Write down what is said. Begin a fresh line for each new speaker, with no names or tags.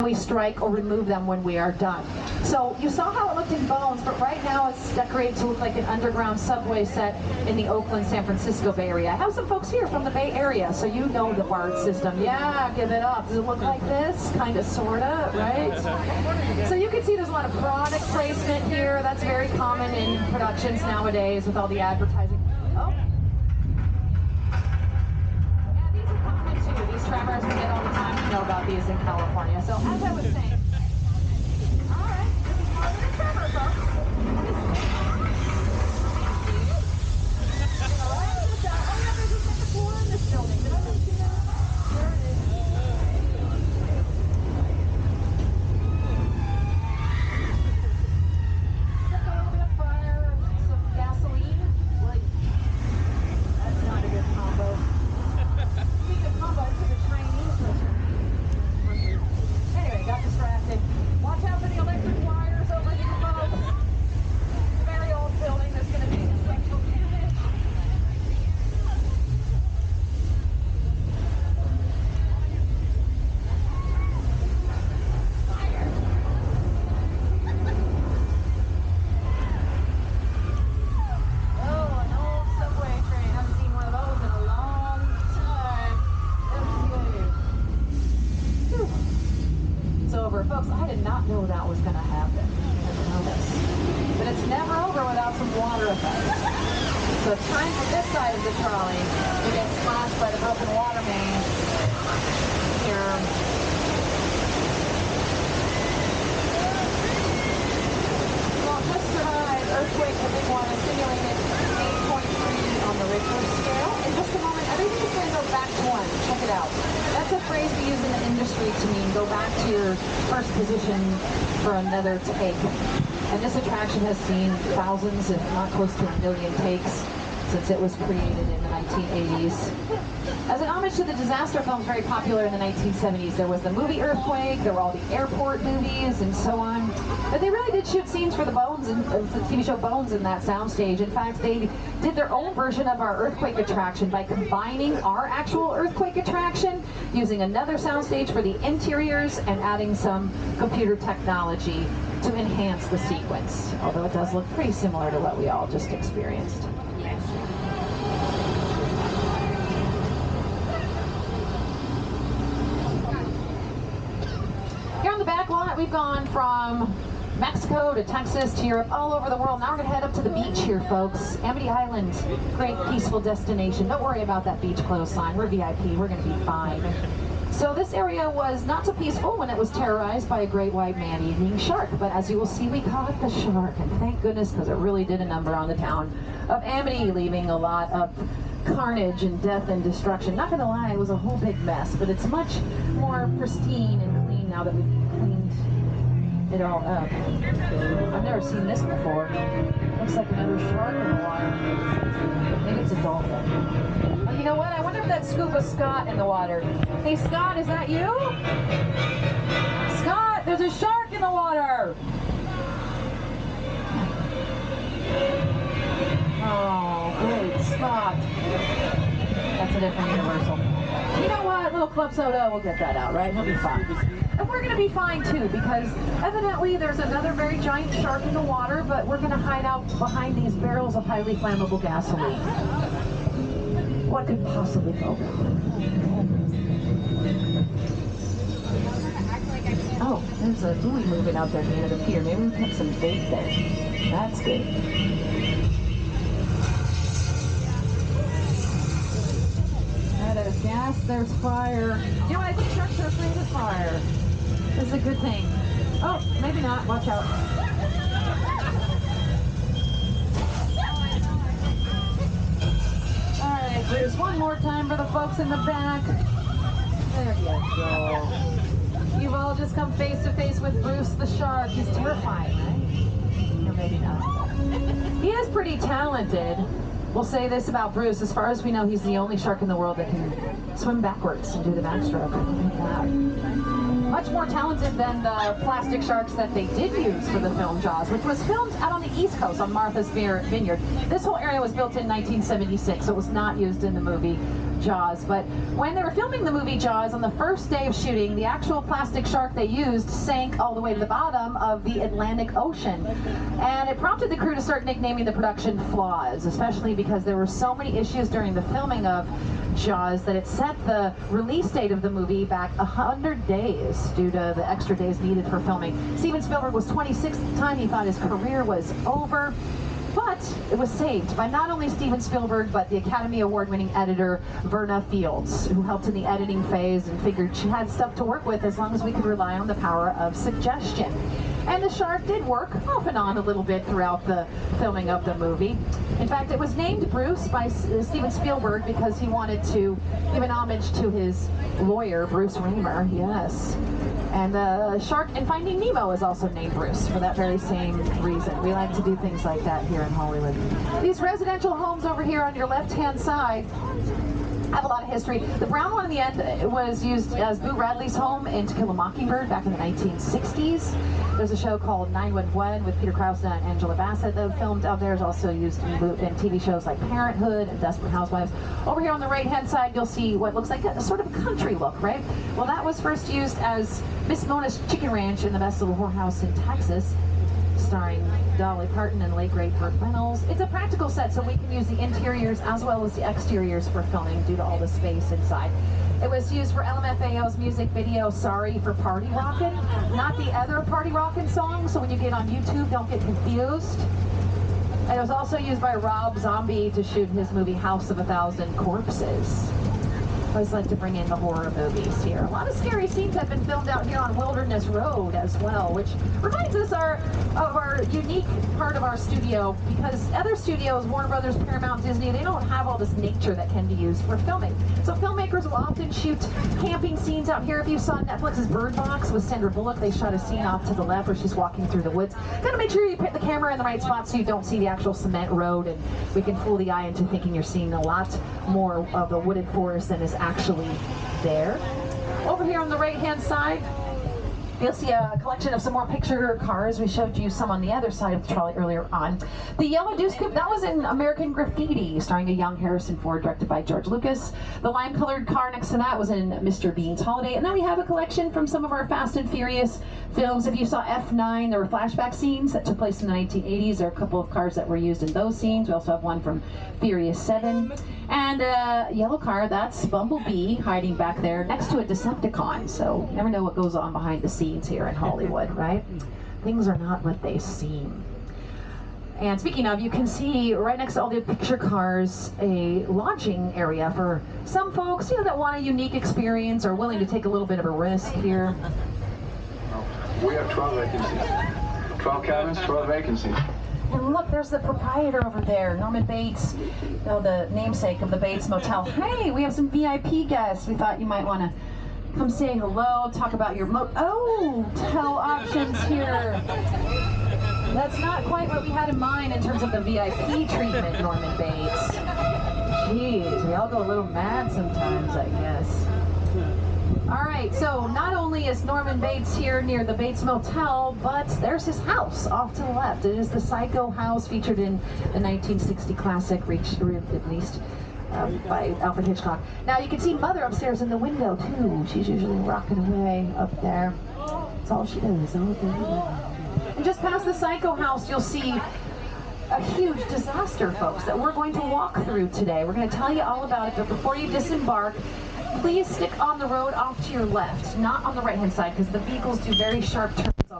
we strike or remove them when we are done. So you saw how it looked in Bones, but right now it's decorated to look like an underground subway set in the Oakland, San Francisco Bay Area. I have some folks here from the Bay Area, so you know the BART system. Yeah, give it up. Does it look like this? Kind of, sort of, right? So you can see there's a lot of product placement here. That's very common in productions nowadays with all the advertising. Oh. Yeah, these are common too. These tremors we get all the time. You know about these in California. So as I was saying, all right, this is more than a tremor, folks. There's a second floor in this building. Did I mention that? There it is. Set a little bit of fire, some gasoline. Like, that's not a good combo. Speaking of combo, I took a Chinese restaurant. Anyway, got distracted. Watch out for the electric wires over here, folks. It's a very old building. There's going to be structural damage. Fire. Oh, an old subway train. I haven't seen one of those in a long time. Whew. It's over. Folks, I did not know that was going to happen. I didn't know this. But it's never over without some water effects. So it's time for this side of the trolley to get splashed by the broken water main here. Well, just survived earthquake, the big one, is simulated 8.3 on the Richter scale. In just a moment, everything's going to go back to one. Check it out. That's a phrase we use in the industry to mean go back to your first position for another take. And this attraction has seen thousands, if not close to 1 million takes since it was created in the 1980s. As an homage to the disaster films very popular in the 1970s, there was the movie Earthquake, there were all the airport movies and so on. But they really did shoot scenes for the Bones, and the TV show Bones in that soundstage. In fact, they did their own version of our earthquake attraction by combining our actual earthquake attraction, using another soundstage for the interiors, and adding some computer technology to enhance the sequence. Although it does look pretty similar to what we all just experienced. Here on the back lot, we've gone from Mexico to Texas to Europe, all over the world. Now we're going to head up to the beach here, folks. Amity Island, great peaceful destination. Don't worry about that beach closed sign. We're VIP. We're going to be fine. So this area was not so peaceful when it was terrorized by a great white man-eating shark. But as you will see, we caught the shark. And thank goodness, because it really did a number on the town of Amity, leaving a lot of carnage and death and destruction. Not going to lie, it was a whole big mess. But it's much more pristine and clean now that we've cleaned it all up. I've never seen this before. Looks like another shark in the water. Maybe it's a dolphin. Oh, you know what? I wonder if that's Scuba Scott in the water. Hey Scott, is that you? Scott, there's a shark in the water! Oh, great, Scott. That's a different Universal. You know what? Little Club Soda will get that out, right? He'll be fine. And we're going to be fine too, because evidently there's another very giant shark in the water, but we're going to hide out behind these barrels of highly flammable gasoline. What could possibly go wrong? Oh, there's a buoy moving out there at the end of the pier. Maybe we can put some bait there. That's good. There's gas, there's fire. You know what? I think sharks are afraid of fire. This is a good thing. Oh, maybe not. Watch out. Alright, there's one more time for the folks in the back. There you go. You've all just come face to face with Bruce the shark. He's terrifying, right? Or maybe not. He is pretty talented. We'll say this about Bruce, as far as we know, he's the only shark in the world that can swim backwards and do the backstroke. Much more talented than the plastic sharks that they did use for the film Jaws, which was filmed out on the East Coast on Martha's Vineyard. This whole area was built in 1976, so it was not used in the movie. Jaws, but when they were filming the movie Jaws, on the first day of shooting, the actual plastic shark they used sank all the way to the bottom of the Atlantic Ocean. And it prompted the crew to start nicknaming the production Flaws, especially because there were so many issues during the filming of Jaws that it set the release date of the movie back 100 days due to the extra days needed for filming. Steven Spielberg was 26 at the time. He thought his career was over. But it was saved by not only Steven Spielberg, but the Academy Award-winning editor Verna Fields, who helped in the editing phase and figured she had stuff to work with as long as we could rely on the power of suggestion. And the shark did work off and on a little bit throughout the filming of the movie. In fact, it was named Bruce by Steven Spielberg because he wanted to give an homage to his lawyer, Bruce Raymer, yes. And the shark in Finding Nemo is also named Bruce for that very same reason. We like to do things like that here in Hollywood. These residential homes over here on your left-hand side have a lot of history. The brown one in the end was used as Boo Radley's home in To Kill a Mockingbird back in the 1960s. There's a show called 911 with Peter Krause and Angela Bassett that filmed out there. Is also used in TV shows like Parenthood and Desperate Housewives. Over here on the right-hand side, you'll see what looks like a sort of a country look, right? Well, that was first used as Miss Mona's Chicken Ranch in The Best Little Whorehouse in Texas, starring Dolly Parton and late great Burt Reynolds. It's a practical set, so we can use the interiors as well as the exteriors for filming due to all the space inside. It was used for LMFAO's music video Sorry for Party Rockin', not the other Party Rockin' song, so when you get on YouTube, don't get confused. And it was also used by Rob Zombie to shoot his movie House of a Thousand Corpses. I always like to bring in the horror movies here. A lot of scary scenes have been filmed out here on Wilderness Road as well, which reminds us of our unique part of our studio, because other studios, Warner Brothers, Paramount, Disney, they don't have all this nature that can be used for filming. So filmmakers will often shoot camping scenes out here. If you saw Netflix's Bird Box with Sandra Bullock, they shot a scene off to the left where she's walking through the woods. Gotta make sure you put the camera in the right spot so you don't see the actual cement road, and we can fool the eye into thinking you're seeing a lot more of the wooded forest than is actually there. Over here on the right-hand side, you'll see a collection of some more picture cars. We showed you some on the other side of the trolley earlier on. The yellow Deuce Coupe, that was in American Graffiti, starring a young Harrison Ford, directed by George Lucas. The lime-colored car next to that was in Mr. Bean's Holiday. And then we have a collection from some of our Fast and Furious films. If you saw F9, there were flashback scenes that took place in the 1980s. There are a couple of cars that were used in those scenes. We also have one from Furious 7. And a yellow car, that's Bumblebee hiding back there next to a Decepticon. So you never know what goes on behind the scenes here in Hollywood, right? Things are not what they seem. And speaking of, you can see right next to all the picture cars a launching area for some folks, you know, that want a unique experience or willing to take a little bit of a risk here.
We have 12 vacancies. 12 cabins, 12 vacancies.
And look, there's the proprietor over there, Norman Bates, the namesake of the Bates Motel. Hey, we have some VIP guests. We thought you might want to come say hello, talk about your motel options here. That's not quite what we had in mind in terms of the VIP treatment, Norman Bates. Jeez, we all go a little mad sometimes, I guess. All right, so not only is Norman Bates here near the Bates Motel, but there's his house off to the left. It is the Psycho house featured in the 1960 classic, released by Alfred Hitchcock. Now you can see Mother upstairs in the window too. She's usually rocking away up there. That's all she does all day. And just past the Psycho house, you'll see a huge disaster, folks, that we're going to walk through today. We're going to tell you all about it, but before you disembark, please stick on the road off to your left, not on the right-hand side, because the vehicles do very sharp turns.